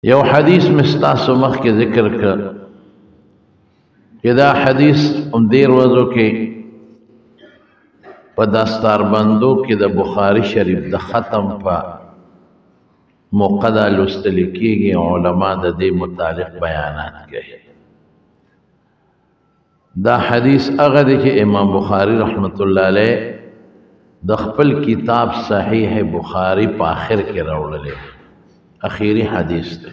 یو حدیث مستاسو مخ کې ذکر کړ چې دا حدیث هم دې ورځو کې په دستاربندو کې د بخاری شریف د ختم په موقع دا لوستل کېږي. علما د دې متعلق بیانات کوي. دا حدیث هغه دی چې امام بخاری رحمت الله علیه د خپل کتاب صحیح بخاری په آخر کې راوړلی، اخیری حدیث دی.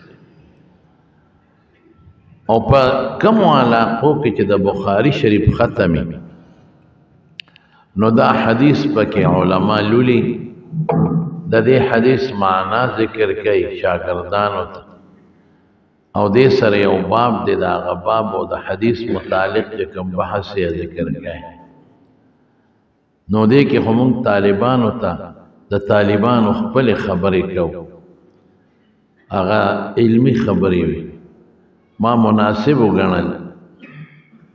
او په کومو علاقو کې چې د بخاری شریف ختمي نو دا حدیث پکې علما لولي د دې حدیث معنا ذکر کوي شاګردانو ته، او دې سره یو باب دی، دا هغه باب او د حدیث متعلق چې کوم بحث یې ذکر کوي. نو دې کې هم طالبانو ته د طالبانو خپل خبرې کوو، هغه علمی خبرې وي. ما مناسب وګڼل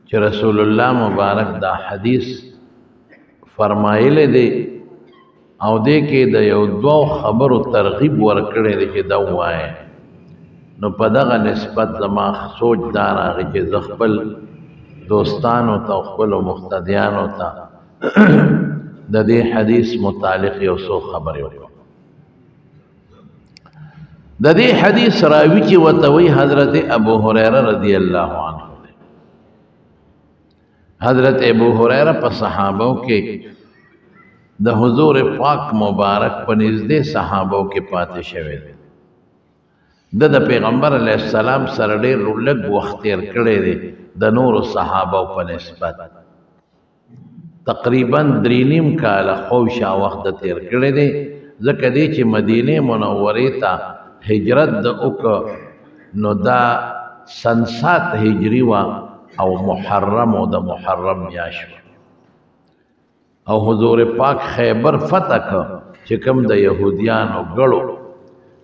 چې رسول الله مبارک دا حدیث فرمایلی دی او دې کې د یو دوه خبرو ترغیب ورکړی دی چې دا ووایه. نو په دغه نسبت زما سوچ دا راغی چې زه خپل دوستانو ته او خپلو مقتدیانو ته د دې حدیث متعلق یو څو خبرې وکړم. د دې حدیث راوی چې ورته وایي حضرت ابو هریره رضی الله عنه. حضرت ابو هریره په صحابو کې د حضور پاک مبارک په نږدې صحابو کې پاتې شوی دی. د پیغمبر علیه السلام سره ډېر لږ وخت تېر کړی دی د نورو صحابو په نسبت. تقریبا 3.5 کاله خوشا وخت تېر کړی دی، ځکه دی چې مدینه منورې ته هجرت د وکړ نو دا سن 7 هجری وا او محرم او د محرم میاشت او حضور پاک خیبر فتح کړ چې کوم د يهوديانو ګړو.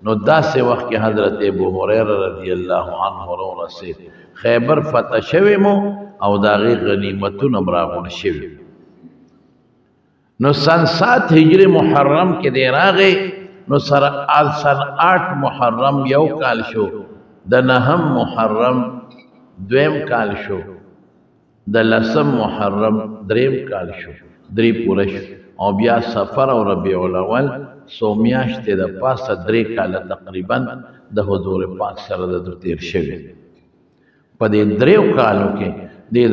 نو داسې وخت کې حضرت ابو هريره رضی الله عنه ورسید. خیبر فتح شوی مو او داغي غنیمتونه براغون شوی. نو سن 7 هجری محرم کې دی راغی. نو سن 8 محرم یو کال شو، د 9 محرم دویم کال شو، د 10 محرم دریم کال شو، 3 پوره شو، او بیا سفر او ربیع الاول څو میاشتې د پاسه 3 کاله تقریبا د حضور پاک سره د تیر شوی. په دې 3 کالو کې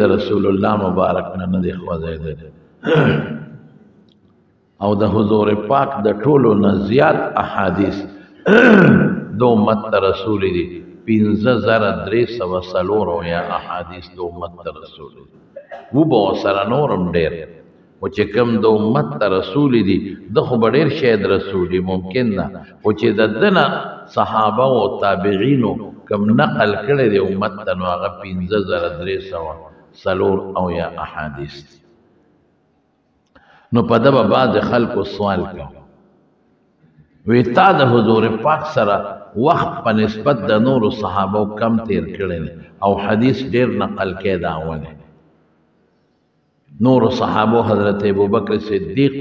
د رسول الله مبارک نه دی خوځېدل او د حضور پاک د ټولو نه زیات احادیث د امت رسول دي. 5304 یا احادیث د امت رسول دي. و به سره نورم ډېر او چې کوم د امت رسول دي د خو ډېر شاید رسول ممکن نه، او چې د دنه صحابه او تابعینو کوم نقل کړي د امت ته نو هغه 5304 او یا احادیث. نو په دغه بعض خلکو سوال کوي، وی تا د حضور پاک سره وخت په نسبت د نورو صحابو کم تیر کړی او حدیث ډیر نقل کې دا ونه. نورو صحابو حضرت ابوبکر صدیق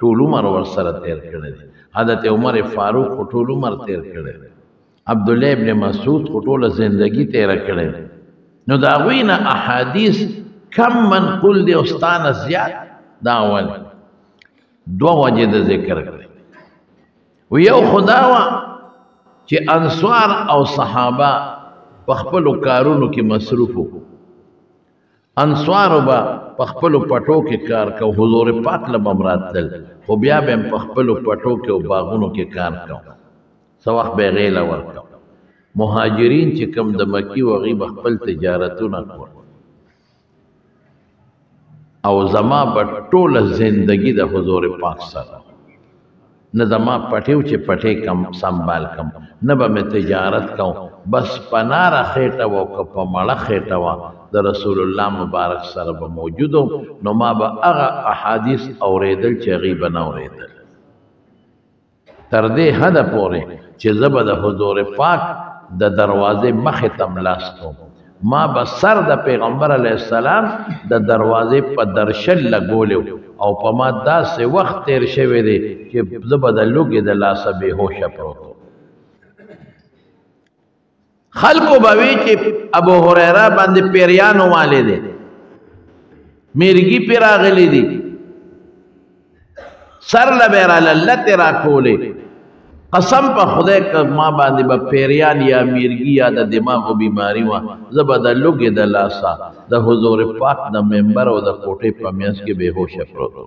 ټول عمر ور سره تیر کړی، حضرت عمر فاروق ټول عمر تیر کړی، عبد الله ابن مسعود ټول زندگی تیر کړی. نو دا وینه احادیث کم منقول دی استانه زیات دا ول دو وجه د ذکر کړي. و یو خداوا چې انصار او صحابه په خپل کارونو کې مصروف وو. انصار با په خپل پټو کې کار کو، حضور پاک له بمراتل خو بیا به په خپل پټو کې او باغونو کې کار کو، سواخ به غیله ورکو. مهاجرین چې کم د مکی او غیب خپل تجارتونه کول او زما په ټوله زندگی د حضور پاک سره نه زما پټیو چې پټې کم سنبال کم، نه به مې تجارت کوم، بس پناره خېټه و که په مړه خېټه و د رسول الله مبارک سره به موجودو. نو ما به هغه احادیث اورېدل چې هغې به نه اورېدل تر دې حده پورې چې زه به د حضور پاک د دروازې مخې ته ملاستوم. ما به سر د پیغمبر علیه السلام د دروازې په درشل لګولیو او په ما داسې وخت تیر شوی دی چې زه به د لوږې د لاسه بې هوشه پروت خلقو بوي چې ابو هريره باندې پیریانو والے دي میرگی پی راغلی دی سر لبیرا للت را کولی قسم پا خدای که ما باندې با پیریان یا میرگی یا دا دماغ و بیماری وا زبا دا لگی دا لاسا دا حضور پاک دا ممبر و دا کوٹی پا میانس کے بے ہوش پروتو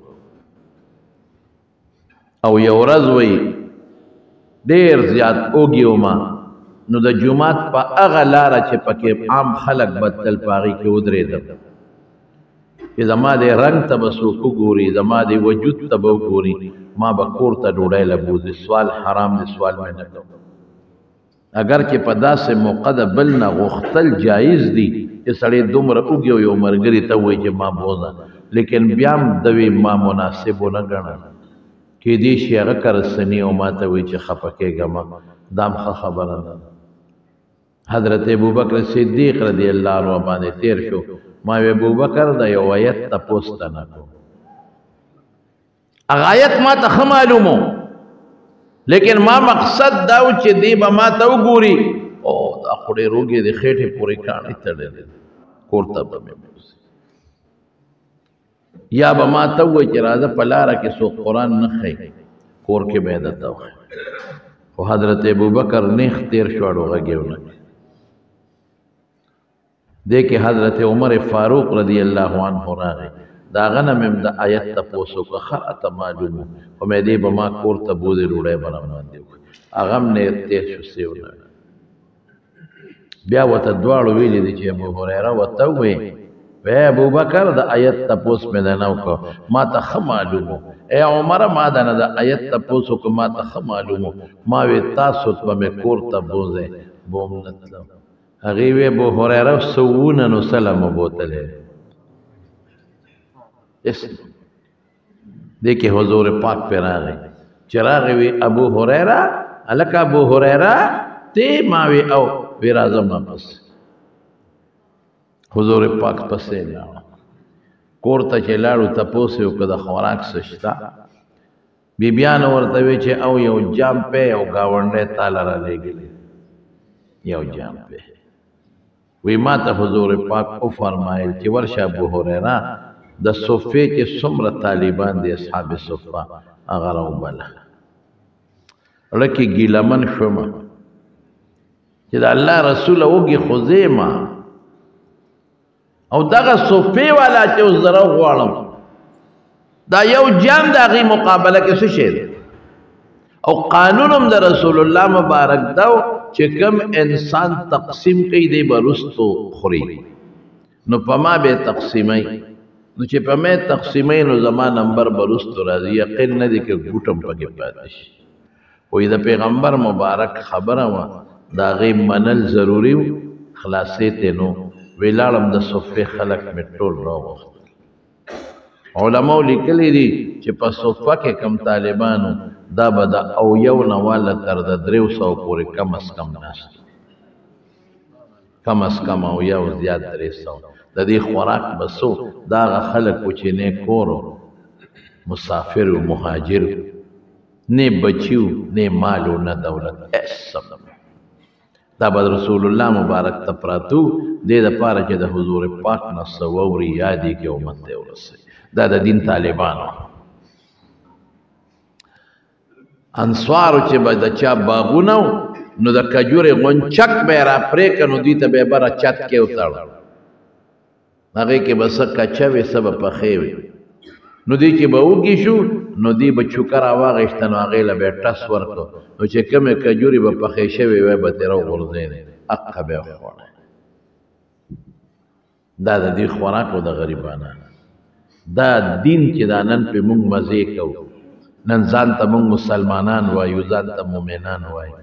او یو رز وی دیر زیاد اوگیو ما نو دا جماعت پا اغلارا چه پاکی عام خلق بدتل پاگی که ادره دا کہ زما دے رنگ تا بسوکو گوری زما دے وجود تا بو گوری ما با کور تا ڈوڑای لبوزی سوال حرام دے سوال میں نکو اگر کہ پدا سے موقع دا بلنا غختل جائز دی کہ سڑے دمر اگیو یو مرگری تا ہوئی جے ما بوزا لیکن بیام دوی ما مناسبو نگنا کہ دیشی اغکر سنی او ما تا ہوئی چے خپکے گا ما دام خبرنا حضرت ابو بکر صدیق رضی اللہ عنہ باندې تیر شو ما ابو بکر دا یو آیت تا پوستا نکو آیت ما تا معلومو لیکن ما مقصد داو چی دی با ما تاو گوری او دا خوڑی روگی دی خیٹی پوری کانی تڑی دی کورتا با میں بوزی یا با ما تاو چی رازا پلارا کسو قرآن نخی کور کے بیدتا ہوئی و حضرت ابو بکر نیخ تیر شوڑو غگیو نکی دیکھ حضرت عمر فاروق رضی اللہ عنہ راغی دا غنم ام دا آیت تا پوسو کا خرعت معلومو و میں دی بما کور تا بوزی روڑے برمان دیو اغم نے تیر شو سیونا بیا و تا دوارو ویلی دی چی ابو حریرہ و تاوی وی ابو بکر دا آیت تا پوس میں دناو کا ما تا خمالومو اے عمر ما دانا دا آیت تا پوسو کا ما تا خمالومو ما وی تاسوت با میں کور تا بوزے بوم نتلو اغیوی ابو حریرہ سوونن سلم بوتلے دیکھے حضور پاک پہ راغی چراغی وی ابو حریرہ علکا ابو حریرہ تے ماوی او وی رازم پس حضور پاک پسے لاؤ کورتا چے لاڑو تپوسے او کدا خوراک سشتا بی بیان ورطوی چے او یو جام پہ او گاونڈے تالا را لے گلے یو جام پہ وی ما تا حضور پاک او فرمائل چی ورشا ابو حریرہ دا صفے کے سمر طالبان دے اصحاب صفہ اغراو بلا رکی گیلمن شما چی دا اللہ رسول اوگی خوزیما او دا غا صفے والا چی اس ذرا غوارم دا یو جام دا غی مقابلہ کسو شید او قانونم دا رسول اللہ مبارک داو چی کم انسان تقسیم کئی دے برستو خوری نو پما بے تقسیمی نو چې په مې تقسیمې نو زما نمبر برستو راځي یقین نه دی کې ګوټم پکې پاتې شي وې د پیغمبر مبارک خبره وا دا غي منل ضروری خلاصې ته نو ویلاړم د صفه خلق مې ټول راو علماء لیکلي دي چې په صفه کې کم طالبانو دا بدا او یو نواله تر د 300 پورې کم اس کم ناس کم اس کم او یو زیات 300 دا دی خوراک بسو دا خلق پوچھے نے کورو مسافر و مہاجر نے بچیو نے مالو نہ دولت ایسا دا بد رسول اللہ مبارک تپراتو دے دا پارا چے دا حضور پاک نصووری یادی کے امت دے ورسے دا دا دین طالبانو انسوارو چے با دا چا باغونو نو دا کجور غنچک بیرا پریکنو دیتا بے برا چت کے اتارو هغه کې بس کچوي سبب پخېوي نو دی چې به وږي شو نو دی به چوکر واغېشته نو هغې له به ټس ورکړو نو چې کومې کجورې به پخې شوې وی به ترې وغورځېدې اقه به یې خوړی دا د دې خوراک د غریبانو دا دین چې دا نن پې مونږ مزې کوو نن ځان ته مونږ مسلمانان وایو ځان ته مومنان وایو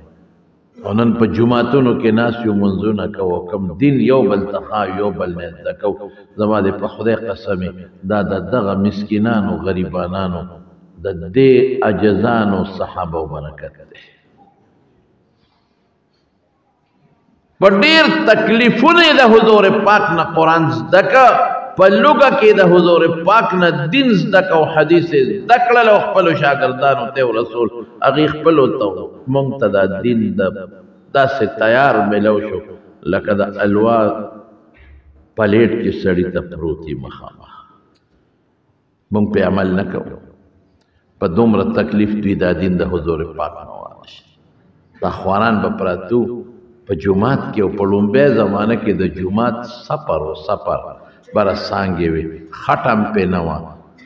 او نن په جماعتونو کې ناس یو منځونه کوو کم دین یو بل تخا یو بل نه زده کوو زما د په خدای قسمې دا د دغه مسکینانو غریبانانو د دې عجزانو صحابه و برکت دی په ډېر تکلیفونه د حضور پاک نه قرآن زده که په لوږه کې د حضور پاک نه دین زده که او حدیث زده کړل او خپلو شاګردانو ته رسول هغې خپلو ته موږ ته دا دین داسې تیار ملو شو لکه د الوا پلیټ کې سړی ته پروتي مخامخ. مونږ په عمل نه کوو. په دومره تکلیف دوی دا دین د حضور پاک نه واغشت. دا خواران به پراتو په جومات کې او په لومبۍ زمانه کې د جومات سفر و سفر بره څانګې وې، خټه هم پې نه وه،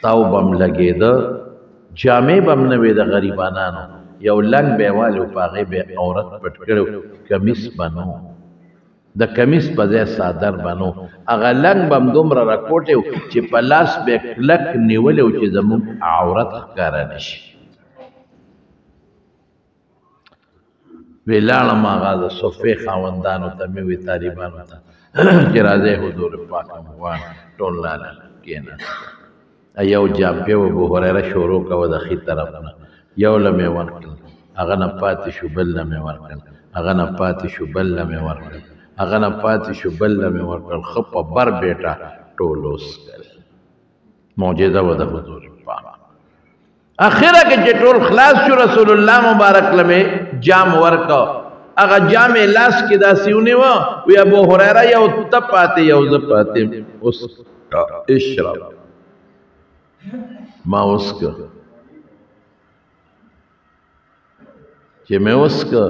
تاو به هم لګېده، جامې به هم نه وې د غریبانانو، یو لنګ به یې والي و په هغې به یې عورت پټ کړی و، کمیس به نه و، د کمیس په ځای څادر به نه و، هغه لنګ به هم دومره راکوټی و چې په لاس به یې کلک نیولی و چې زموږ عورت ښکاره نه شي. وی لاړم هغه د صفې خاوندانو ته مې وی طالبانو ته چې راځئ حضور پاک افغان ټول لاله کېناست. یو جامپې و ابو هریره شروع کوه د ښي طرف نه، یو له مې ورکړل، هغه نه پاتې شو، بل له مې ورکړل، هغه نه پاتې شو، بل له مې ورکړل، هغه نه پاتې شو، بل له مې ورکړل، ښه په بر بیټه ټول وڅښل. معجزه وه د حضور پاک. اخره کې چې ټول خلاص شو، رسول الله مبارک لمې جام ورکو، هغه جام یې لاس کې داسې ونیوه، وی ابو هریره یو ته پاتې یو زه پاتې، اوس اشرب. ما وسکه چې مې وسکه،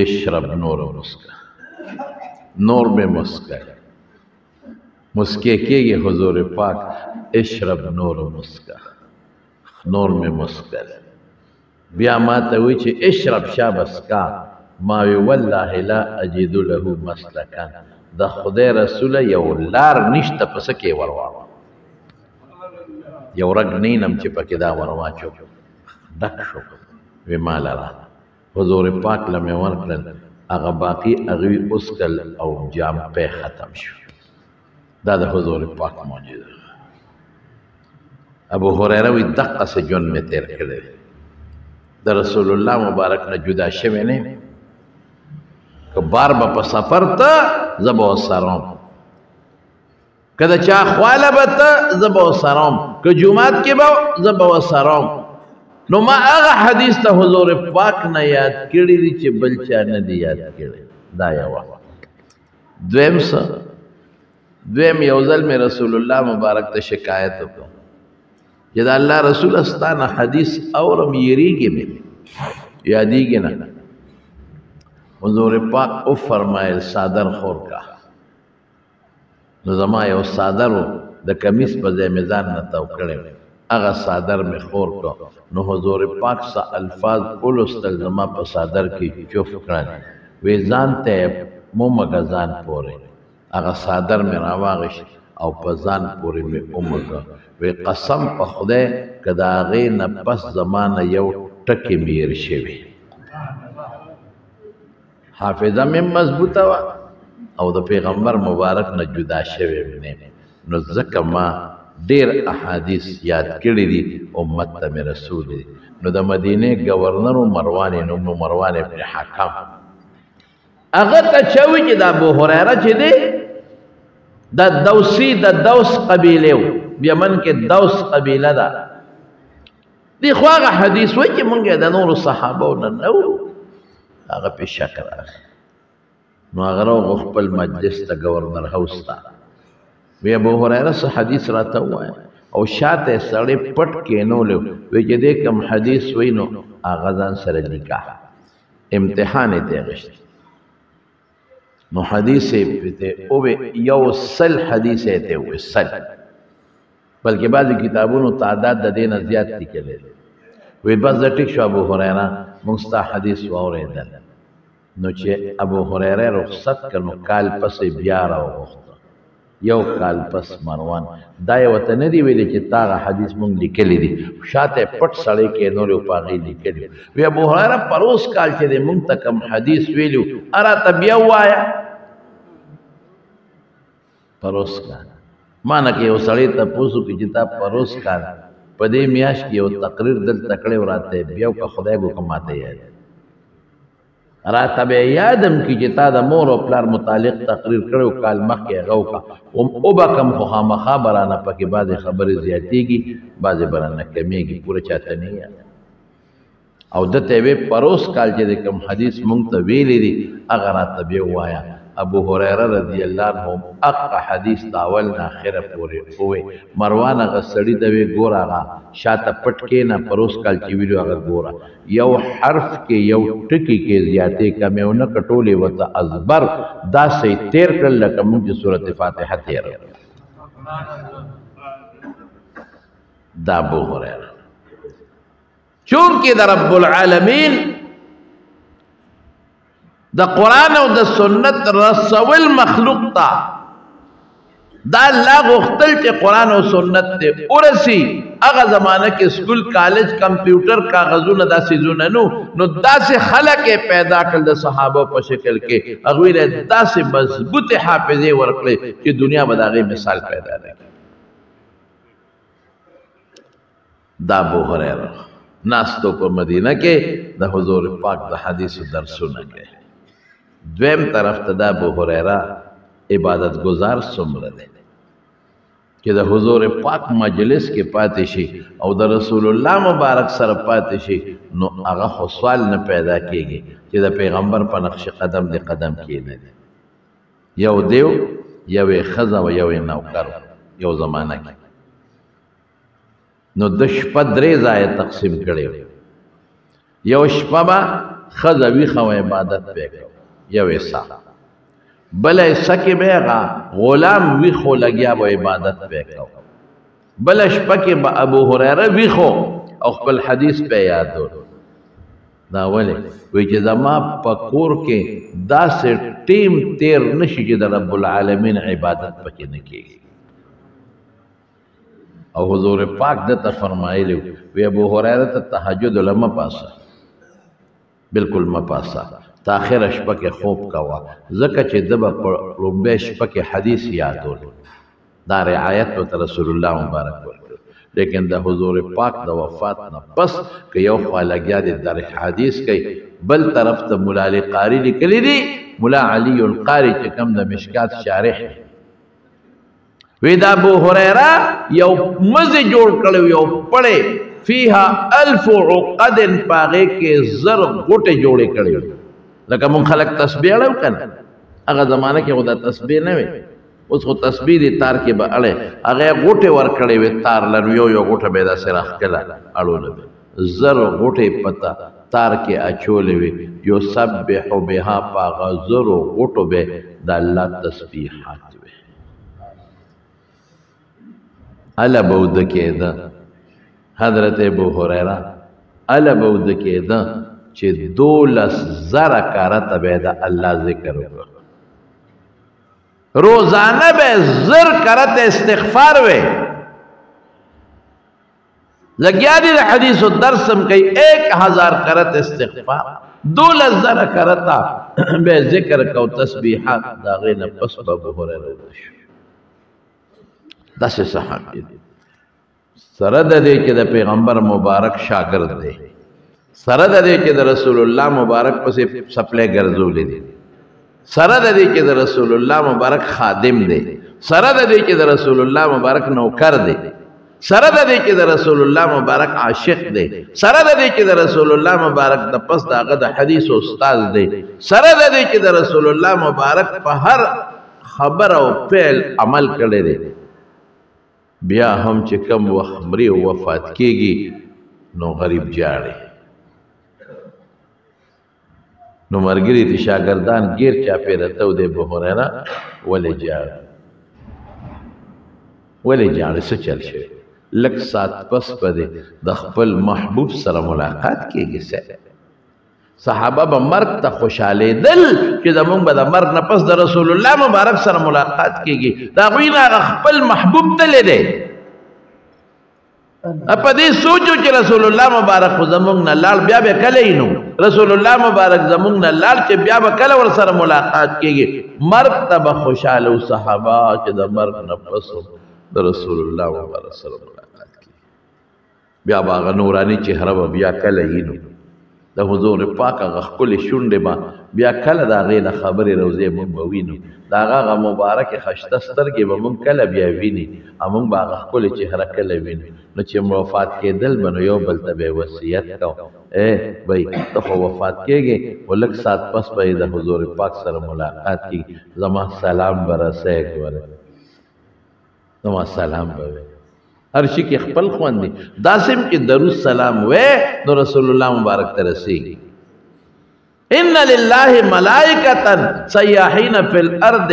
اشرب نور وسکه، نور مې مسکه، مسکې کېږي حضور پاک، اشرب نور مسکه، نور میں مسکر. بیا ما ته وی چې اشرب شابسکا، ما وی والله لا اجد له مسلکا، د خدای رسول یو لار نشته پس کې ورواړه، یو رګ نینم چې پکې دا ورواچو ډک شو. وی ما لره حضور پاک لمې ورکړل، هغه باقي هغوی اسکل او جام پې ختم شو. دا د حضور پاک معجزه. ابو هریره وی دقه سے جون میں تیر کړی، د رسول الله مبارک نه جدا شوی نه، که بار به په سفر ته زه به ورسره، که د چا خواله به ته زه به ورسره، که جومات کې به زه به ورسره. نو ما هغه حدیث ته حضور پاک نه یاد کړی دی چې بل چا نه دی یاد کړی. دا یوه. دویم څه؟ دویم یو ځل مې رسول الله مبارک ته شکایت وکړ چې د الله رسول استانه حدیث اورم یریږي مې یادېږي نه. حضور پاک او فرمایل صادر خور کا. نو زما یو صادر و د کمیس په ځای مې ځان نه تاو کړی، هغه صادر مې خور کا. نو حضور پاک څه الفاظ ولوستل زما په صادر کې چوف کړل، وی ځان ته مو مګه ځان پورې، هغه صادر مې راواغشت او په ځان پورې مې ومږه. وی قسم په خدای که د هغې نه پس زما نه یو ټکې مې هېر شوی. حافظه مې مضبوطه وه او د پیغمبر مبارک نه جدا شوی مې نه، نو ځکه ما ډېر احادیث یاد کړي دي، امت ته مې رسول دي. نو د مدینې ګورنر مروان نوم مروان ابن حکم، هغه ته چا وي چې د ابو هریره چې دی د دوسی د دوس قبیله و، یمن کې دوس قبیله ده. دی خو هغه حدیث وایي چې مونږ د نورو صحابو نه نه وو، هغه پې شک راغی. نو هغه راغو خپل مجلس ته ګورنر هاوس ته، وی ابو هریره څه حدیث راته ووایه، او شاته سړی پټ کېنولی، وی چې دی کوم حدیث وایي نو هغه ځان سره نکاح امتحان یې ته اخیستی. نو حدیث ته اوه یو سل حدیث ته وې سل، بلکې بعضی کتابونو تعداد د دې نه زیات لیکلی. وی بس زه ټیک شو ابو هریره موږ ستا حدیث واورېدل. نو چې ابو هریره رخصت کړ نو کال پسې بیا راوغوښته، یو کال پس مروان دا یې ورته نه دي ویلي چې تا هغه حدیث موږ لیکلی دي، شاته پټ سړی کېنولی و په هغې لیکلي. وی ابو هریره پروس کال چې دی موږ ته کوم حدیث ویلي و راته بیا ووایه. پروس کال ما نه که یو سړی تپوس وکړي چې تا پروس کال په دې میاشت کې یو تقریر دلته کړی و، راته بیا که خدای ګو که ماته یاد راته به یادم کړي چې تا د مور او پلار متعلق تقریر کړی و کال مخکې هغه وکړه، وبکم خو خامخا به رانه پکې بعضې خبرې زیاتېږي، بعضې به رانه کمیږي، پوره چاته نه یاد. او ده ته یې وې پروس کال چې د کوم حدیث مونږ ته ویلی دي هغه راته بیا ووایه. ابو هريره رضی الله عنه اقا حدیث داول نه اخره پورې وې. مروان هغه سړي ته وی ګور هغه شاته پټ کې نه پروس کال چې ویلو هغه ګوره یو حرف کې یو ټکی کې زیاتې کمې ونه کټولې وته ازبر داسې تیر کړل لکه موږ چې سورۃ فاتحه تیر دا ابو هريره چونکې د رب العالمین د قرآن او د سنت رسول مخلوق تا دا الله غوښتل چې قرآن او سنت ته ورسی. هغه زمانه کې سکول کالج کمپیوټر کاغذونه داسې زونه نو داسې خلک پیدا کړل د صحابه په شکل کې هغوی له داسې مضبوط حافظې ورکړې چې دنیا به د هغې مثال پیدا نه کړي. دا ابو هريره ناستو په مدینه کې د حضور پاک د حدیث درسونه کوي. دویم طرف ته د ابو هريره عبادت گزار څومره دی چې د حضور پاک مجلس کې پاتې شي او د رسول الله مبارک سره پاتې شي نو هغه خو سوال نه پیدا کېږي چې د پیغمبر په نقش قدم دی قدم کېنه دی. یو دیو یوې ښځه و یوې نوکر یو زمانه کې نو د شپه 3 ځایه تقسیم کړی. یو شپه به ښځه ویښه و عبادت پې کوي یو حصہ بل حصہ کې به هغه غلام ویښو لګیا به عبادت پې کوي. بل شپه کې به ابو هريره ویښو او خپل حدیث پې یادول. دا ولې وایي چې زما په کور کې داسې ټیم تیر نشي چې د رب العالمین عبادت پکې نه کېږي. او حضور پاک دته فرمایلی وی ابو هريره ته تهجد لمه پاسه بالکل ما پاسه تا آخر شپه کې خوب کوا ځکه چې د به په لومبۍ شپه کې حدیث یادول. دا رعایت ورته رسول الله مبارک ورکړ. لیکن د حضور پاک د وفات نه پس که یو خوا لګیا دی درس حدیث کوي بل طرف ته ملا علی قاری لیکلی دی ملا علی القاری چې کوم د مشکات شارح وی دا ابو هريره یو مزه جوړ کړو یو پړې فيها 1000 عقد پاغه کې زر غټه جوړې کړې لکه مون خلق تسبیح اړو کنه هغه زمانه کې خدا تسبیح نه وي اوس خو تسبیح دی تار کې به اړه هغه غټه ور کړې وي تار لر یو غټه به دا سره کړه اړول زر غټه پتا تار کې اچولې وي یو سبح بها پاغه زر غټه به د الله تسبیحات وي. الا بود کېده حضرت ابو هريره الا بود کېده چې 12,000 کارته به د الله ذکر وکړو. روزانه به زر کرته استغفار وي لګیا دي د حدیث او درسم کوي 1000 کرته استغفار 12,000 کرته به ذکر کو تسبیحات دا غینه پس ابو هريره وشو. داسې صحابي سره د دې چې د پیغمبر مبارک شاګرد دی سره د دې چې د رسول الله مبارک پسې سپلې ګرځولې دي سره د دې چې د رسول الله مبارک خادم دی سره د دې چې د رسول الله مبارک نوکر دی سره د دې چې د رسول الله مبارک عاشق دی سره د دې چې د رسول الله مبارک د پس داغه د حدیث استاد دی سره د دې چې د رسول الله مبارک په هر خبر او فعل عمل کړی دی بیا هم چې کم وخت مري او وفات کېږي نو غریب جاړي نو مرګري دي شاګردان غیر چا پیرته و دی ابو هريره ولې جاړي څه چل شي لک سات پس پدې د خپل محبوب سره ملاقات کېږي. صحابه به مرګ ته خوشاله دل چې زمونږ به د مرګ نه پس د رسول الله مبارک سره ملاقات کېږي. دا غوی نه خپل محبوب تللی دی په دې سوچو چې رسول الله مبارک خو زمونږ نه لاړ بیا به کله نو رسول الله مبارک زمونږ نه لاړ چې بیا به کله ور سره ملاقات کېږي. مرګ ته به خوشاله او صحابه چې د مرګ نه پس د رسول الله مبارک سره ملاقات کېږي بیا به هغه نوراني چهره به بیا کله نو د حضور پاک هغه ښکلې شونډې به بیا کله د هغې نه خبرې روضې مونږ به وینو د هغه مبارکې ښایسته سترګې به مونږ کله بیا ویني او مونږ به هغه ښکلې چهره کله وینو نو چې وفات کېدل به نو یو بل ته به یې وصیت کو بھئی ته خو وفات کېږې خو لږ ساعت پس به یې د حضور پاک سره ملاقات کېږي زما سلام به رسی ګوره زما سلام به وی هر شي کې خپل خوند دی داسې کې درود سلام وی نو رسول الله مبارک ته رسېږي ان لله ملائکة سیاحین فی الارض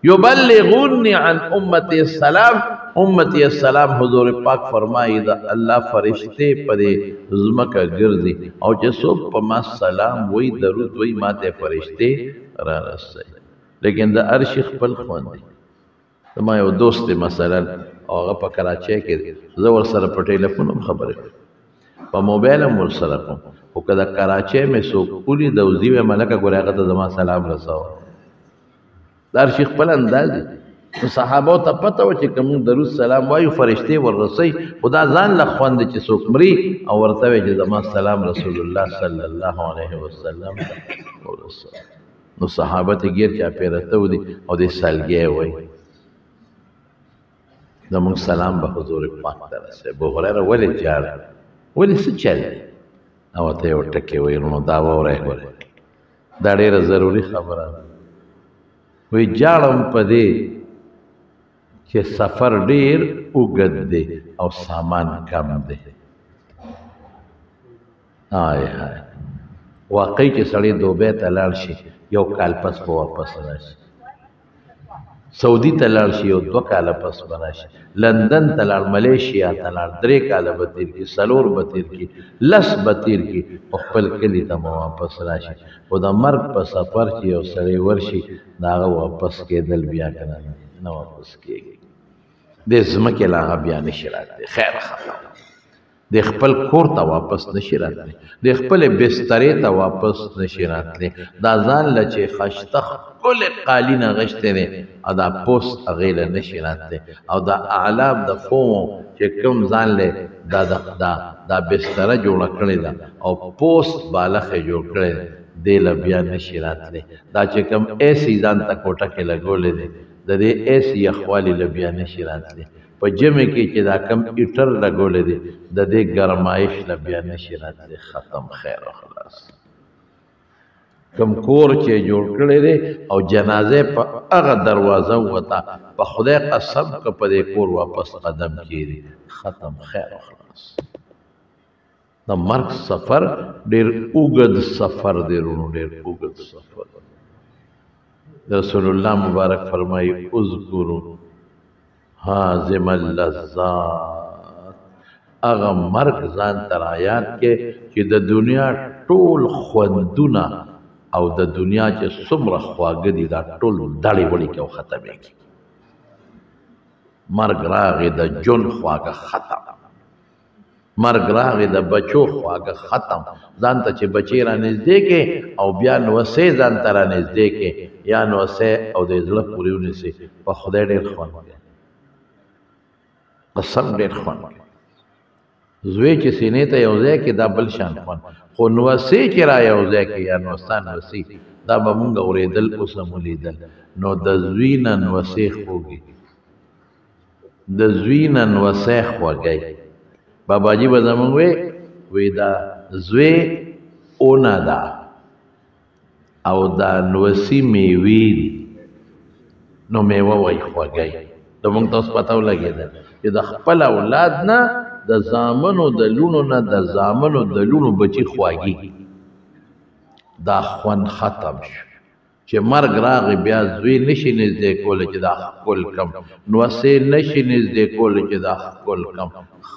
یبلغونی عن امتی السلام امتی السلام حضور پاک فرمائی دا اللہ فرشتے پدے زمکہ گردی او چې څوک په ما سلام وی درود وی ماته فرشتے را رسي لیکن دا عرش خپل خوند دی ما یو دوست دی مثلا او هغه په کراچۍ کې زه ورسره په ټیلیفون هم خبرې کوم په موبایل هم ورسره کوم خو که د کراچۍ مې څوک ولید او زی ویې ملکه ګورې هغه ته زما سلام رسوه دا هر شي خپل انداز دی نو صحابو ته پته وه چې که موږ درود سلام وایو فرشتې وررسوي خو دا ځان له خوند دی چې څوک مري او ورته وایي چې زما سلام رسول الله صلی الله علیه وسلم ورسوه نو صحابه ته ګیر چاپېره ته ودي او دې سلګۍ وایي زموږ سلام به حضور پاک ته رسوي ابو هریره ولې جاړه ولې څه چل دی او ته یې ورته کې وایي نو دا واورئ ګورئ دا ډېره ضروري خبره ده وی جاړم په دې چې سفر ډېر اوږد دی او سامان کم دی هاي هاي واقعي چې سړی دوبۍ ته لاړ شي یو کال پس به واپس راشي سعودي ته لاړ شي یو 2 کاله پس به راشي لندن ته لاړ ملیشیا ته لاړ 3 کاله به تېر کړي 4 به تېر کړي 10 به تېر کړي په خپل کلي ته به واپس راشي خو د مرګ په سفر چې یو سړی ورشي د هغه واپس کېدل بیا که نه واپس کېږي دې ځمکې له هغه بیا نشي راتلی خیر خبره د خپل کور ته واپس نشي راتلی د خپلې بسترې ته واپس نشي راتلی دا ځان له چې ښایسته ښکلې قالین اغوښتی دی او دا پوست هغې له نشي راتلی او دا اعلام د فومو چې کوم ځان له دا بستره جوړه کړې ده او پوست بالښ یې جوړ کړی دی دې له بیا نشي راتلی دا چې کوم ایسي ځان ته کوټه کې لګولی دی د دې ایسي یخوالي له بیا نشي راتلی په جمع کې چې دا کم ایټر لګولی دی د دې ګرمایش له بیا نشي راتلی ختم خیر و خلاص کم کور چې جوړ کړی دی او جنازې په هغه دروازه ووته په خدای قسم که په دې کور واپس قدم کېږي ختم خیر و خلاص د مرګ سفر ډېر اوږد سفر دی وروڼو ډېر اوږد سفر رسول الله مبارک فرمایي اذکروا حازم اللذات هغه مرګ ځان ته رایاد کې چې د دنیا ټول خوندونه او د دنیا چې څومره خواږه دي دا ټول دړې وړې کې او ختمېږي مرګ راغی د ژوند خواږه ختم مرګ راغی د بچو خواږه ختم ځان ته چې بچی را نږدې کې او بیا نوسې ځان ته را نږدې کې یا نوسې او د زړه پورې ونیسې په خدای ډېر خوند کوي قسم ډېر خوند کوي زوی چې سینې ته یو ځای کې دا بل شان خوند خو نوسې چې را یو ځای کې یا نوستا نوسې دا به مونږ اورېدل اوس هم ولیدل نو د زوی نه نوسې خوږي د زوی نه نوسې خوږی باباجي به زمونږ وی دا زوی اونه ده او دا نوسي میوې دي نو میوه وایي خوږی د مونږ ته اوس پته ولګېده چې د خپل اولاد نه د زامنو د لونو نه د زامنو د لونو بچي خواږي دا خوند ختم شو چې مرګ راغی بیا زوی نشي نږدې کولی چې دا ښکل کم نوسې نشي نږدې کولی چې دا ښکل کم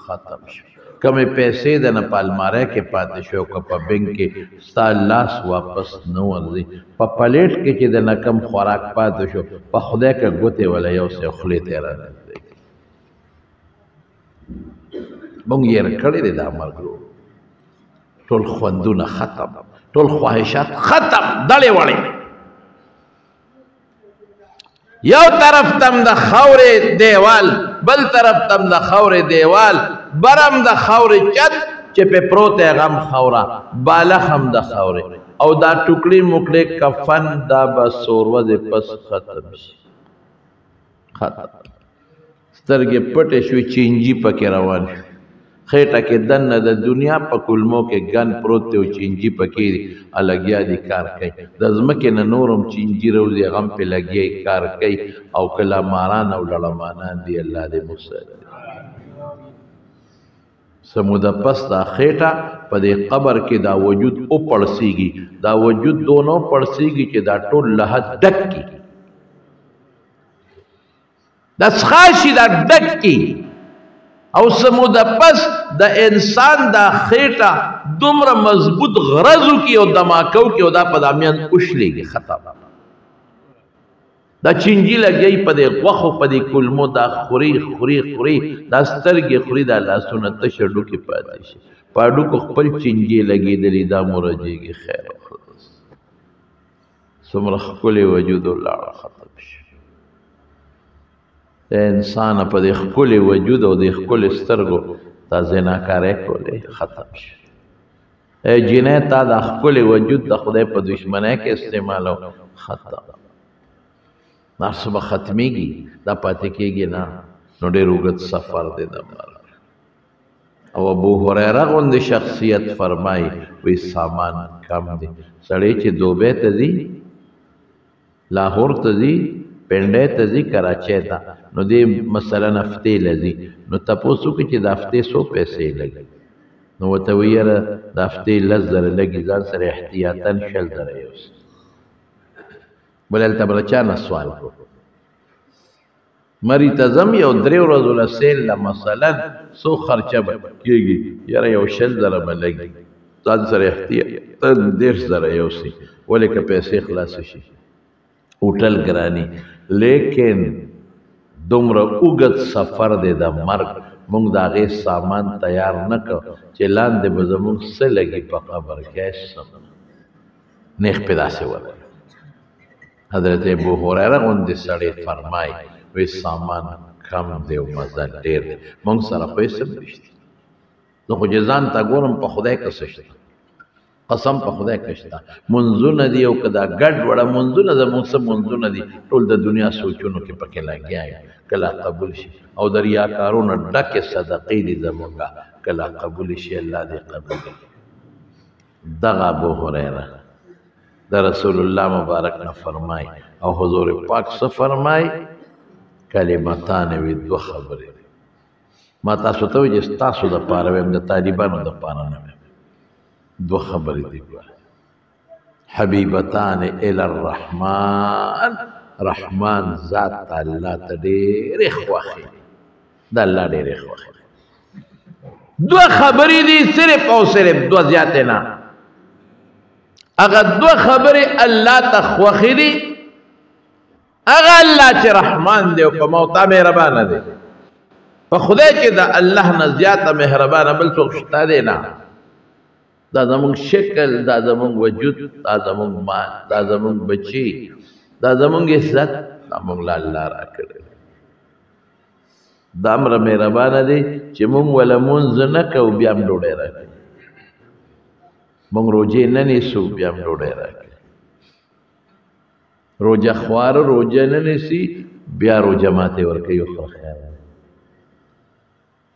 ختم شو کمې پیسې د نه په الماری کې پاتې شو که په بینک کې ستا لاس واپس نه ورځي په پلیټ کې چې د نه کم خوراک پاتې شو په خدای که ګوتې وله یو څه خولې ته یې رانږدې مونږ یې کړی دی دا مرګ ټول خوندونه ختم ټول خواهشات ختم دړې وړې یو طرف تم د خاورې دیوال بل طرف تم د خاورې دیوال برم د خاورې چت چې په پروت غم خوره بالغ هم د خوره او دا ټوکړي موکړي کفن دا بس سوروز پس ختم شي ختم سترګې پټې شوې چینجی پکې روان خېټه کې دنه د دنیا په کلمو کې ګن پروت دی او چینجی پکې الګیا دي کار کوي د ځمکې نه نورم چینجی روزي غم په لګي کار کوي او کله ماران او لړمانان دی الله دې مسل سموده پس دا خېټه په دې قبر کې دا وجود او پړسیږي دا وجود دونو پړسیږي چې دا ټول لحد ډک کی دا څخاشي دا ډک کی او سموده پس د انسان دا خېټه دومره مضبوط غرضو کی او دماکو کی او دا په دامیان اوښلېږي ختم دا چینجی لګي په دې غوښو په دې کلمو دا خوري خوري خوري دا سترګې خوري دا لاسونه تشه ډوکې پاتې شي په ډوکو خپل چینجی لګېدلې دا مرجېږي خیر خلاص څومره ښکلی وجود ولاړه ختم شي د انسان په دې ښکلي وجود او د ښکلي سترګو دا زناکارۍ کولې ختم شي ای جنۍ تا دا ښکلي وجود د خدای په دشمنۍ کې استعمالو ختم نارسو به ختمیږي دا پاتې کېږي نه نو ډېر اوږد سفر دی د مرګ او ابو هریره غوندې شخصیت فرمایي وی سامان کم دی سړی چې دوبۍ ته ځي لاهور ته ځي پنډۍ ته ځي کراچۍ ته نو دې مثلا هفتې له ځي نو تپوس وکړي چې د هفتې څو پیسې لګي نو ورته وایي یاره د هفتې 10,000 لګي ځان سره احتیاطاً 10,000 یوسي بل هلته به له چا نه سوال کړو مري ته ځم یو 3 ورځو له سیل له مثلا څو خرچه به کېږي یاره یو 10,000 به لګي ځان سره احتیاطاً 10,000 یوسي ولې که پیسې خلاصې شي هوټل ګرانی لیکن دومره اوږد سفر دی د مرګ موږ د هغې سامان تیار نه کړ چې لاندې به زموږ څه لګي په قبر کې نیغ پې داسې ولګي حضرت ابو هریره غوندې سړی فرمایي وی سامان کم دی او مزل ډېر دی موږ سره خو یې څه نشته زه خو چې ځان ته ګورم په خدای که څه شته قسم په خدای که شته منځونه دي او که دا ګډ وړه منځونه زموږ څه منځونه دي ټول د دنیا سوچونو کې پکې لګیا یم کله قبول شي او د ریاکارونو ډکې صدقې دي زموږ کله قبول شي الله دې قبول کړي دغه ابو هریره د رسول الله مبارک نه فرمای او حضور پاک څه فرمای کلمتان وی 2 خبرې ما تاسو ته وایي چې تاسو د پاره ویم د طالبانو د پاره نه 2 خبرې دي حبیبتان الی الرحمن رحمان ذات الله ته ډېرې خوښې د الله ډېرې خوښې 2 خبرې دي صرف او صرف 2 زیاتې نه هغه 2 خبرې الله ته خوښې دي هغه الله چې رحمان دی او په موتا مهربانه دی په خدای کې د الله نه زیاته مهربانه بل څوک شته دی نه دا زمونږ شکل دا زمونږ وجود دا زمونږ مال دا زمونږ بچی دا زمونږ عزت دا مونږ له الله راکړی دا امر مهربانه دی چې مونږ وله مونځ نه کوو بیا هم ډوډۍ راکړي مونږ روجې نه نیسو بیا هم ډوډۍ راکړي روجه خواره روجه نه نیسي بیا روجه ماته ورکوي خو خیر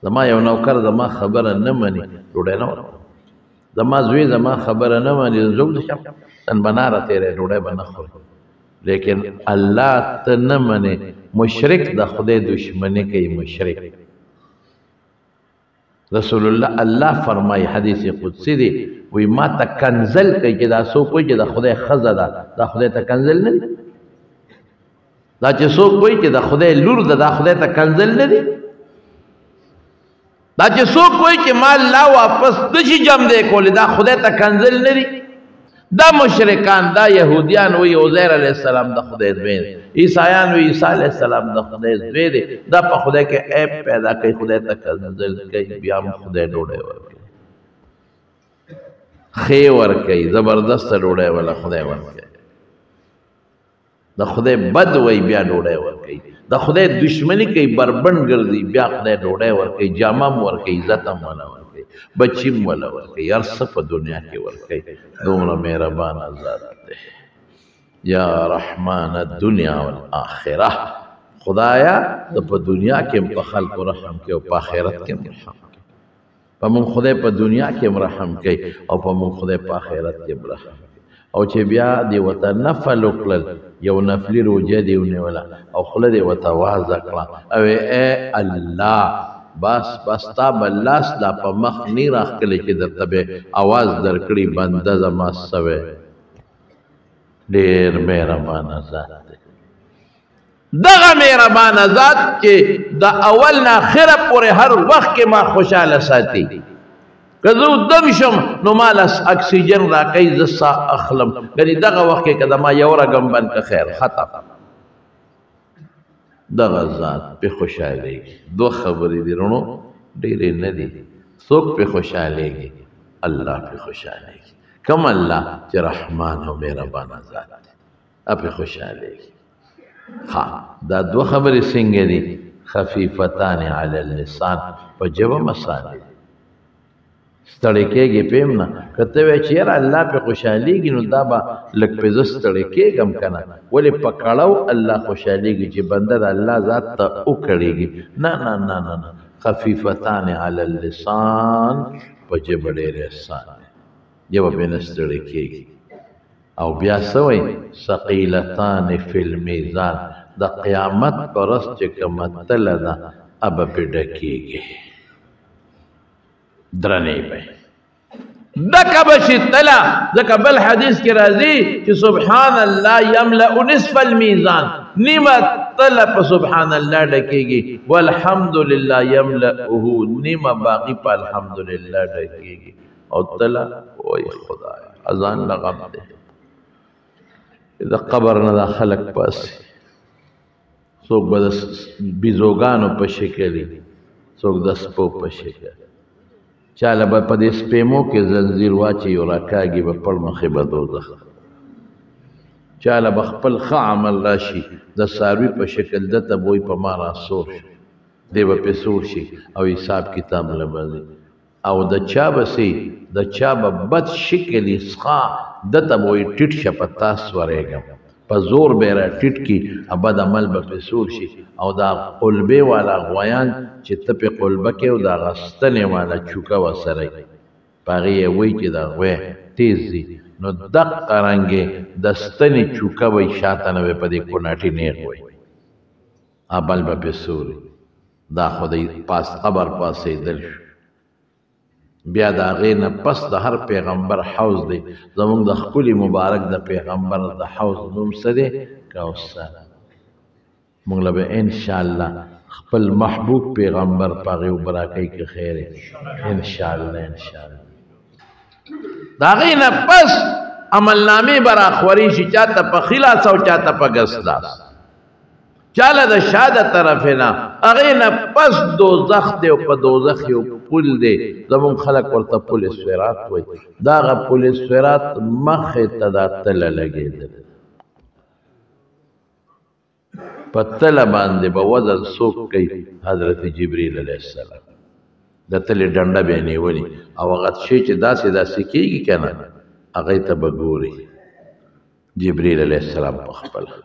زما یو نوکر زما خبره نه مني ډوډۍ نه ورکوي زما زوی زما خبره نه مانی زوږ شم تن بناره تیرې ډوډۍ به نه خوري لیکن الله ته نه منې مشرک د خدای دشمني کوي مشرک رسول الله فرمایي حدیث قدسی دی وی ما ته کنزل کوي چې دا څوک وایي چې د خدای ښځه ده دا خدای ته کنزل نه دی دا چې څوک وایي چې د خدای لور ده دا خدای ته کنزل نه دی دا چې څوک وایي چې ما الله واپس نشي جمع دی کولی دا خدای ته کنزل نه دی دا مشرکان دا یهودیان وایي عزیر علیه السلام د خدای زوی دی عیسایان وایي عیسی علیه السلام د خدای زوی دی دا په خدای کې عیب پیدا کوي خدای ته کنزل کوي بیا هم خدای ډوډۍ ورکوي ښې ورکوي زبردسته ډوډۍ ولا خدای ورکوي د خدای بد وای بیا ډوډۍ ورکوي د خدای دشمنی کوي بربند ګرځي بیا خدای ډوډۍ ورکوي جامه م ورکوي عزت هم ولا ورکوي بچی م ولا ورکوي هر څه په دنیا کې ورکوي دومره مهربانه ذات دی یا رحمان الدنیا والآخرة خدایا د په دنیا کې په خلکو رحم کوي او په آخرت کې رحم کوي په مونږ خدای په دنیا کې رحم کوي او په مونږ خدای په آخرت کې رحم کوي او چې بیا دی وته نفل وکړل یو نفلی روجه دی ونیوله او خوله دی ورته وازه کړه او ای الله بس تا به لاس دا په مخ نه راښکلی چې درته به اواز درکړي بنده زما سوی ډېر مهربانه ذات دی دغه مهربانه ذات چې د اول نه آخره پورې هر وخت کې ما خوشحاله ساتي که زه دم شم نو ما له اکسیجن راکوي زه ساه اخلم یعنې دغه وخت کې که د ما یو رګم بند که خیر ختم دغه ذات پې خوشحالېږي دوه خبرې دي رڼو ډېرې نه دي څوک پې خوشحالېږي الله پې خوشحالېږي کم الله چې رحمان او مهربانه ذات دی پې خوشحالېږي ها دا دوه خبرې څنګه دي خفیفتان علی اللسان په ژبه مسالې ستړی کېږي پیم نه که ته وایې چې یاره الله پې خوشحالېږي نو دا به لږ پې زه ستړی کېږم که نه ولې په کړو الله خوشحالېږي چې بنده د الله ذات ته وکړېږي نه نه نه نه نه خفیفتان علی اللسان په ژبه ډېر احسان دی ژبه پې نه ستړی کېږي او بیا څه وایي ثقیلتان فی المیزان د قیامت په ورځ چې کومه تله ده ابه پې ډکېږي درنې به دکه بشي تله ځکه بل حدیث کې راځي چې سبحان الله یملأ نصف المیزان نیمه تله په سبحان الله ډکېږي والحمد لله یملأه نیمه باقي په الحمد لله ډکېږي او تله وای خدای اذان لغم دی د قبر نه دا خلق پاسي څوک به د بیزوګانو په شکل څوک د سپو په شکل چاله به په دې سپیمو کې زنځیر واچي او راکاږي به پړ مخې به دوزخ چاله به خپل ښه عمل راشي د څاروي په شکل دته بوی په ما راسور شي دی به پې سور شي او حساب کتاب له به او د چا به سي د چا به بد شکل اسخا دته به وایي ټیټ شه په تاس ورېږم په زور به یې را ټیټ کي بد عمل به پې سور شي او دا قلبې والا غویان چې ته پې قلبه کې او د هغه ستنې والا چوکه ورسره وي په هغې یې وایي چې دا غوی تیز دي نو دقه رنګې د ستنې چوکه به یې شاته نه وی په دې کوناټي نیغ وی بل به پې سور دا خو د پاس قبر پاسېدل شو بیا د هغې نه پس د هر پیغمبر حوض دی زمونږ د ښکلي مبارک د پیغمبر د حوض نوم څه دی کوثر مونږ له به انشاءالله خپل محبوب پیغمبر په هغې اوبه راکوي که خیر انشاءالله انشاءالله د هغې نه پس عملنامې به راخورې شي چا ته په ښي لاس او چا ته په ګس لاس چاله د شا د طرفې نه هغې نه پس دوزخ دی او په دوزخ یو پل دی زمونږ خلک ورته پل سویرات وایي دا هغه پل سویرات مخې ته دا تله لګېدل په تله باندې به وزن څوک کوي حضرت جبریل علیه السلام د تلې ډنډه به یې نیولي او هغه شی چې داسې داسې کېږي که نه هغې ته به ګوري جبریل علیه السلام په خپله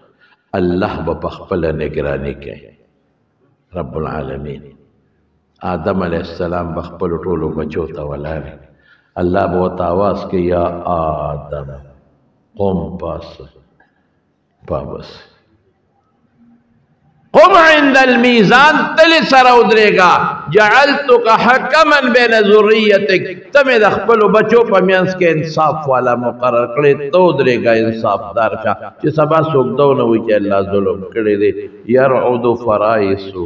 الله به په خپله نګراني کوي رب العالمین آدم علیه السلام به خپلو ټولو بچو ته ولاړ الله به ورته آواز کوي یا آدم قم پاسه پابس قم عند المیزان تل سره ودرېږه جعلتک حکما بین ذریتک ته مې د خپلو بچو په منځ کې انصاف والا مقرر کړې ته ودرېږه انصاف دار شه چې سبا څوک دا ونه وایي چې الله ظلم کړی دی یرعد فرایسه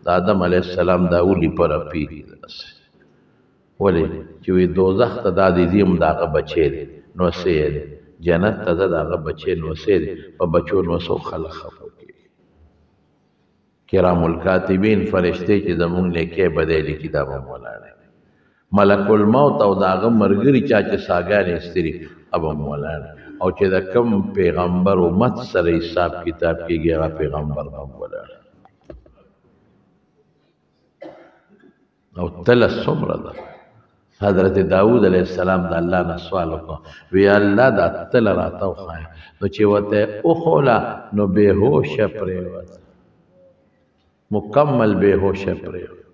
د آدم علیه السلام دا ولي په رپېږي داسې ولې چې وایي دوزخ ته دا د دې هم د هغه بچی دی نوسې دی جنت ته د هغه بچی نوسې دی په بچو نوسو خلک خفه کرام الکاتبین فرشتې چې زمونږ نیکۍ بدۍ لیکي دا به هم ولاړی ملک الموت او د هغه ملګري چا چې ساګانې ایستلي هغه به هم ولاړی او چې د کم پیغمبر امت سره حساب کتاب کېږي هغه پیغمبر هم ولاړ او تله څومره ده. حضرت داود علیہ السلام د الله نه سوال وکړ وی الله دا تله راته وښایه نو چې ورته وښوله نو بېهوشه پرېوته مکمل بېهوشه پرېوته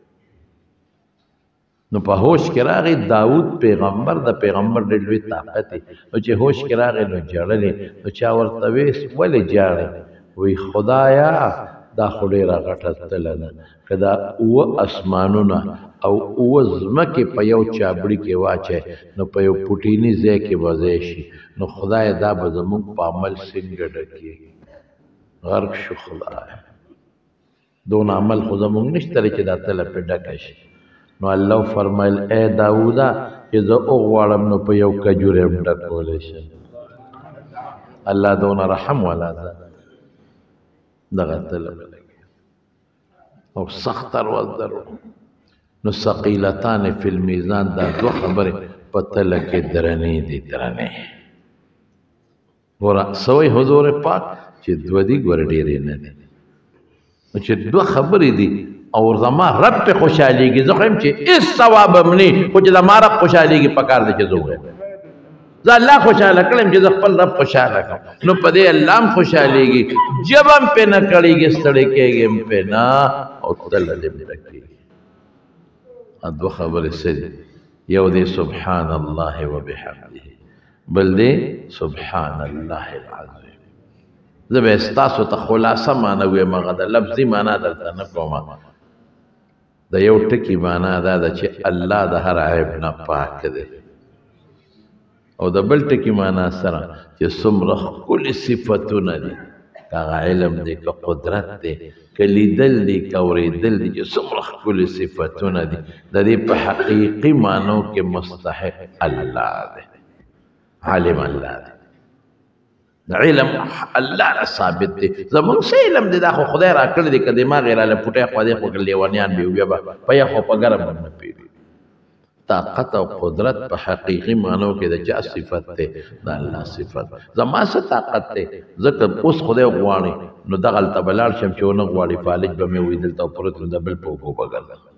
نو په هوش کې راغی داود پیغمبر د پیغمبر ډېر لوی طاقت دی نو چې هوش کې راغی نو ژړلې نو چا ورته وی ولې ژاړې وی خدایا دا خو ډېره غټه تله ده که دا اوه اسمانونه او اوه ځمکې په یو چابړي کې واچی نو په یو پوټیني ځای کې به ځای شي نو خدای دا به زمونږ په عمل څنګه ډکېږي غرق شو خدای دون عمل خو زمونږ نشته چې دا تله پې ډکه شي نو الله فرمایل اے داودا چې زه وغواړم نو په یو کجور یې ډکولی شم الله دونه رحم والا ده دغه تله او سخت ورځ درو نو ثقیلتان فی المیزان دا دوه خبرې په تله کې درنې دي درنې ګوره سوی حضور پاک چې دوه دي ګوره ډېرې نه دي نو چې دوه خبرې دي او زما رب په خوشحالېږي زه خو یم چې هېڅ ثواب هم نه خو چې زما رب خوشحالېږي پکار دی چې زه ووایم زه الله خوشحاله کړم چې زه خپل رب خوشحاله کړم نو په دې الله هم خوشحالېږي جب هم پې نه کړېږي ستړی کېږي هم پې نه او تله دې مې ډکېږي دوه خبرې څه دي یو دی سبحان الله وبحمده بل دی سبحان الله العظیم زه به ستاسو ته خلاصه معنا ویم هغه د لفظي معنا درته نه کومه د یو ټکي معنا دا ده چې الله د هر عیب نه پاک دی او د بل ټکي معنا سره چې څومره ښکلي صفتونه دي که هغه علم دی که قدرت دی که لیدل دی که اورېدل دی چې څومره ښکلي صفتونه دي د دې په حقیقي معنو کې مستحق الله دی عالم الله دی علم الله را ثابت دی زمونږ څه علم دی دا خو خدای را کړی دی که دماغ یې راله پوټی خوا خو لیونیان به بیا به په یخ او په ګرم هم نه پوهېږي طاقت او قدرت په حقیقي معنو کې د چا صفت دی د الله صفت زما څه طاقت دی ځکه اوس خدای غواړي نو دغلته به لاړ شم چې ونه غواړي فالج به مې وي دلته پروت نو د بل په اوبو به ګرځم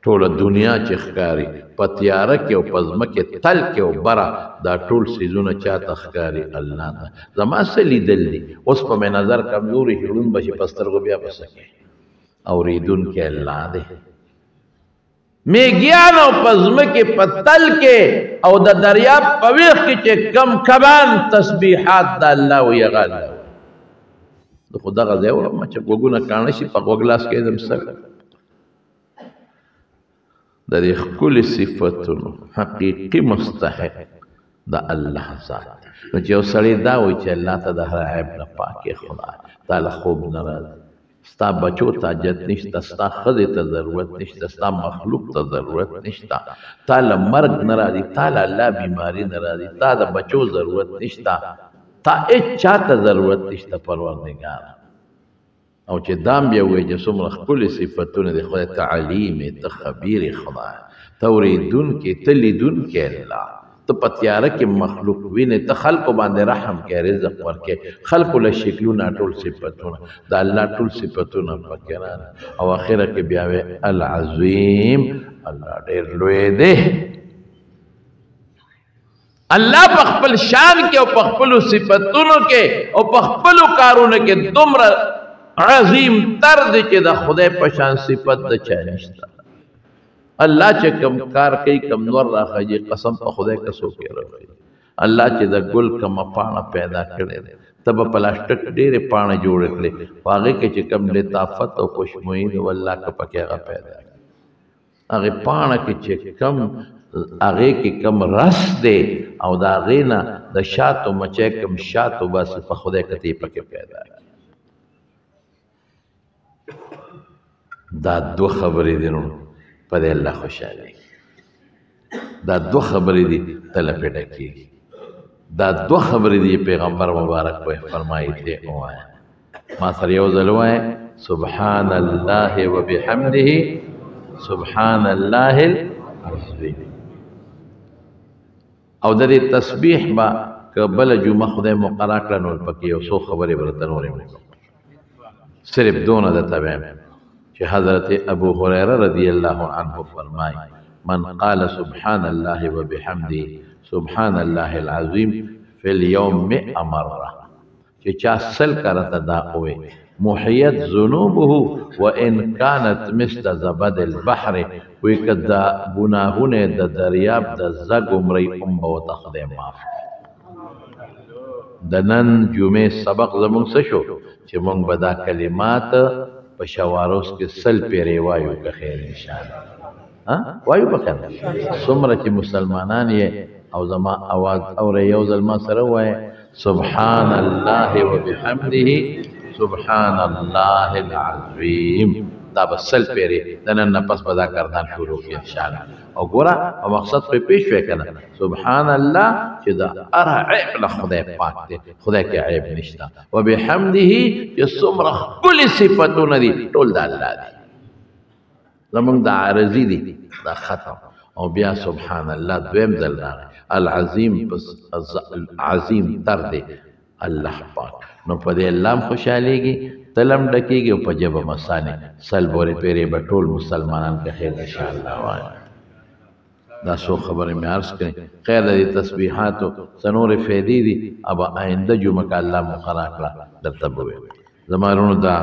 ټوله دنیا چې ښکاري په تیاره کې او په ځمکې تل کې او بره دا ټول څیزونه چاته ښکاري الله ته زما څه لیدل دي اوس په مې نظر کمزوري شي ړوند به شي په سترګو بیا به څه کوي اورېدونکی الله دی میګیان او په ځمکې په تل کې او د دریاب په ویښ کې چې کم کمان تسبیحات د الله وي هغه الله د خو دغه ځای وړم چې غوږونه کاڼه شي په غوږ لاس کېږدم څه د دې ښکلي صفتونو حقیقي مستحق د الله ذات نو چې یو سړی دا وایي چې الله ته د هر عیب نه پاک یې خدای تا له خوب نه راځي ستا بچو ته حاجت نشته ستا ښځې ته ضرورت نشته ستا مخلوق ته ضرورت نشته تا له مرګ نه راځي تا له الله بیماري نه راځي تا د بچو ضرورت نشته تا هېڅ چا ته ضرورت نشته پروردګار او چې دام بیا وایي چې څومره ښکلي صفتونه دي خدای ته علیم یې ته خبیر یې خدای ته اورېدونکی ته لیدونکی الله ته په تیاره کې مخلوق وینې ته خلکو باندې رحم کې رزق ورکې خلکو له شکلونه ټول صفتونه د الله ټول صفتونه پکې راغلي او اخره کې بیا وایي العظیم الله ډېر لوی دی الله په خپل شان کې او په خپلو صفتونو کې او په خپلو کارونو کې دومره عظیم تر دی چې د خدای په شان صفت د چا نشته الله چې کم کار کوي کم نور راخیږي قسم په خدای که څوک یې راخیږي الله چې د ګل کومه پاڼه پیدا کړې ده ته به پلاسټک ډېرې پاڼې جوړې کړې په هغې کې چې کم لطافت او خوشبویي ده والله که پکې هغه پیدا کړي هغې پاڼه کې چې کم هغې کې کم رس دی او د هغې نه د شاتو مچۍ کم شاتو باسي په خدای که ته یې پکې پیدا کړي دا دوه خبرې دي نو په دې الله خوشحالي دا دوه خبرې دي تله پې ډکېږي دا دوه خبرې دي پیغمبر مبارک وایي فرمایي دې ووایه ما سره یو ځل ووایه سبحان الله وبحمده سبحان الله العظیم او د دې تسبیح با که بل جمعه خدای مقرر کړه نو پکې یو څو خبرې ورته نورې صرف دونه د تبعیم چې حضرت ابو هريره رضی الله عنه فرمای من قال سبحان الله وبحمده سبحان الله العظیم فی اليوم 100 مره چې چا سل کرته دا اوه محیت ذنوبه وان كانت مثل زبد البحر وکدا گناهونه د دریاب د زګ عمرې به وتخدم معاف د نن جمعې سبق زموږ څه شو چې موږ به دا کلمات په شواروس کې سل پیرې وایو که خیر ان شاء الله وایو به خیر څومره چې مسلمانان یې او زما اواز اورې یو ځل ما سره وایي سبحان الله وبحمده سبحان الله العظیم دا به سل پیرې د نن نه پس به دا کردان شروع کړي ان شاء الله او ګوره او مقصد په پیش وی کنه سبحان الله چې دا ار عیب له خدای پاک دی خدای کې عیب نشته وبحمده چې څومره خپل صفاتونه دي ټول د الله دي زمونږ د عارضی دي دا ختم او بیا سبحان الله دویم ځل راغی العظیم پس عظیم تر دی الله پاک نو په دې الله خوشاليږي تلم ډکیږي او په جبه مسانه سل بورې پیرې به ټول مسلمانان کې خیر ان شاء الله وایي دا سو خبرې مې عرض کړې خیر دې تسبیحات او سنور فیدی دي ابا آینده جمعه کا الله مقرر کړه درته وې زمارونو دا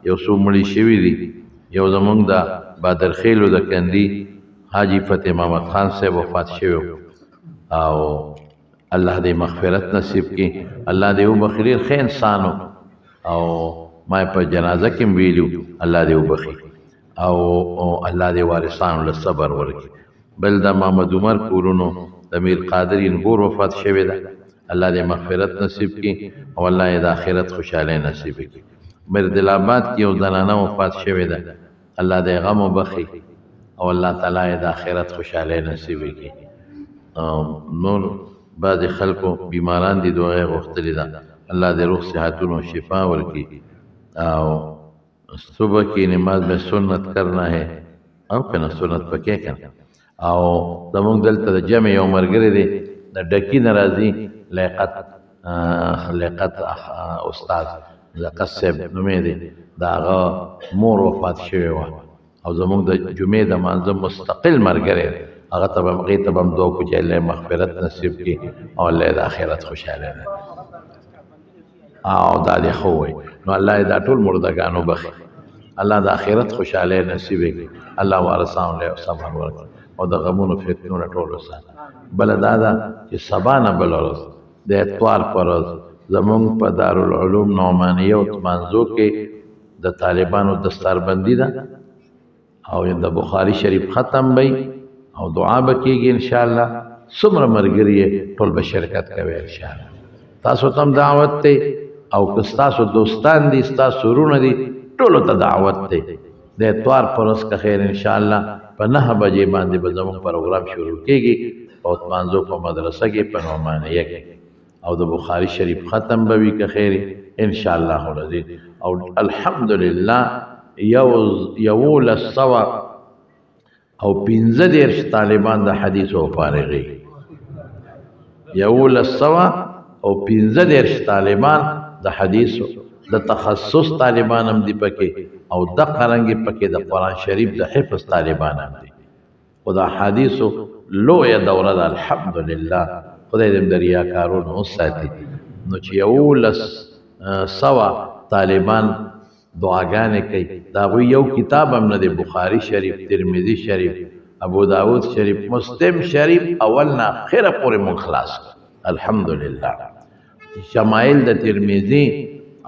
یو څو مړي شوی دي یو زمونږ دا بادر خیلو د کندي حاجی فتح محمد خان صاحب وفات شوی او الله دې مغفرت نصیب کړي الله دې وبخیر خیر انسانو او ما په جنازه کې ویلو الله دې وبخي او الله دې وارثانو له صبر ورکړي بل دا محمد عمر کورونو د میر قادری نور وفات شوی ده الله دې مغفرت نصیب کړي او الله دې د آخرت خوشاله نصیب کړي میر دلاباد کې یو زنانه وفات شوی ده الله دې غم وبخي او الله تعالی دې د آخرت خوشاله نصیب کړي نور بعض خلکو بیماران دي دعا غوښتلې ده الله دې روح صحتونو شفا ورکړي او صبح کی نماز میں سنت کرنا ہے او کنه سنت پکې کنه او زمونږ دلته د جمع یو مرګري دی د ډکی ناراضي لیاقت استاد لیاقت صاحب نومې دی دا هغه مور وفات شوی و او زمونږ د جمعې د مانځه مستقل مرګري هغه ته هم غي ته هم دوه کو چې الله مغفرت نصیب کړي او الله د آخرت خوشاله نه او دا دی خو وي نو الله دا ټول مردگانو بخي الله د آخرت خوشاله نصیب کړي الله وارثان له صبر ورکړي او د غمونو فتنو ټول وسات بل دا چې سبا نه بل ورځ د اتوار پر ورځ زمونږ په دارالعلوم نعمانیه او منځو کې د طالبانو دستاربندي ده او د بخاری شریف ختم وي او دعا وکړي ان شاء الله څومره مرګري ټول به شرکت کوي ان شاء الله تاسو تم دعوت ته او کستاسو دوستان دي ستاسو رونه دي ټولو ته دعوت ته د اتوار پرس کا خیر ان شاء الله په 9 بجې باندې به زموږ پروګرام شروع کیږي او مانځو په مدرسه کې په نعمانیه کې او د بخاری شریف ختم به وي که خیر ان شاء الله العزیز او الحمدلله یو لسوا او 15 طالبان د حدیث او فارغي یو لسوا او 15 طالبان د حدیثو د تخصص طالبان هم دی پکې او د قرانګي پکې د قران شریف د حفظ طالبان هم دي او د حدیثو لوی دوره ده الحمدلله خدای دې دریا کارونه وساتي نو چې یو لس سوا طالبان دعاګانې کوي دا یو کتاب هم نه دی بخاری شریف ترمذی شریف ابو داود شریف مسلم شریف اول نه اخره پورې مخلص الحمدلله شمائل د ترمذی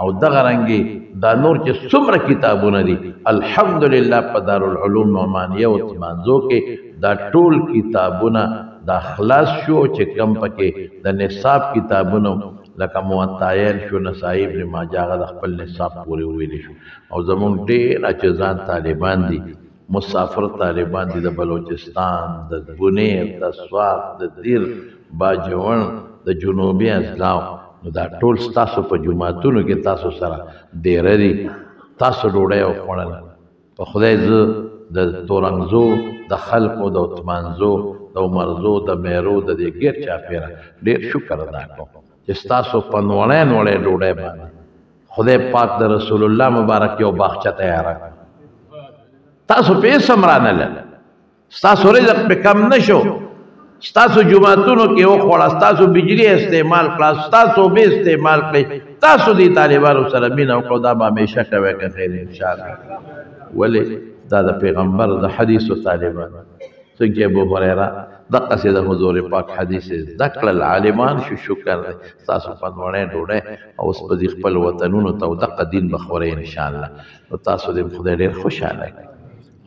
او دغه رنګي دا نور چې څومره کتابونه دي الحمدلله په دارالعلوم نعمانیه او منځو کې دا ټول کتابونه دا خلاص شو چې کم پکې د نصاب کتابونه لکه موطئین شو نسائی ابن ماجه د خپل نصاب پورې ویل شو او زمونږ ډېر اجزان طالبان دي مسافر طالبان دي د بلوچستان د بنیر د سوات د دیر باجوړ د جنوبي اضلاع نو دا ټول تاسو په جمعاتونو کې تاسو سره ډېر دي تاسو ډوډۍ وخوړل په خدای ز د تورنګزو د خلقو د اتمانزو د د مرزو د میرو د دې ګیر چاپیره ډېر شکر ادا کوم چې ستاسو په نوړی نوړی ډوډۍ باندې خدای پاک د رسول الله مبارک یو باغچه تیاره کړه تاسو په هېڅ هم رانلل ستاسو رزق پې کم نه شو ستاسو جماعتونو کې وخوړه ستاسو بجلی استعمال کړه ستاسو اوبه استعمال کړئ تاسو دې طالبانو سره مینه وکړو دا به همیشه کوئ که خیر انشاءالله ولې دا د پیغمبر د حدیثو طالبان څنګه ابو هریره دقسې د حضور پاک حدیث زده کړل عالمان شو شکر دی ستاسو په نوړی ډوډۍ او اوس به دې خپل وطنونو ته او دقه دین به خورئ انشاءالله نو تاسو دې خدای ډېر خوشحاله کړي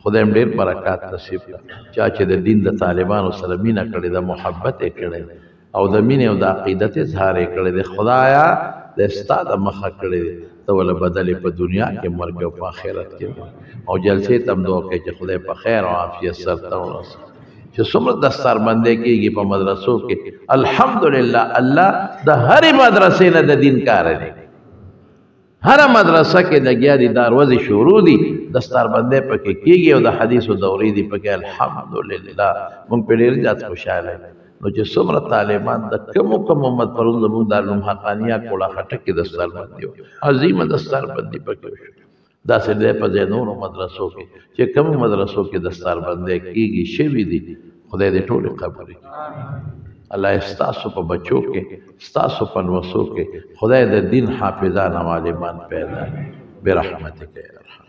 خدای هم ډېر برکات نصیب کړه چا چې د دین د طالبانو سره مینه کړې ده محبت یې کړی او د مینې او د عقیدت اظهار یې کړی دی خدایه د ستا د مخه کړی دی ته ول بدل په دنیا کې مرګ او په آخرت کې او جلسې تم دعا کوي چې خدای په خیر او عافیت سره ته ورسوي چې څومره دستاربندي کېږي په مدرسو کې الحمدلله الله د هرې مدرسې نه د دین کار دی هر مدرسه کې لګیا دي دروازې شروع دي دستاربندي پکې کېږي او د حدیثو دورې دي پکې الحمدلله موږ په ډېر زیات خوشاله نو چې څومره طالبان د کوم امت پرون زموږ دارالعلوم حقانیه کوړه خټه کې دستاربندي عظیمه دستاربندي پکې وشو داسې دی په ځای نورو مدرسو کې چې کوم مدرسو کې دستاربندي کېږي شوي دي خدای دې ټولې قبول کړي الله ستاسو په بچو کې ستاسو په نوسو کې خدای د دین حافظان او عالمان پیدا برحمتک یا ارحم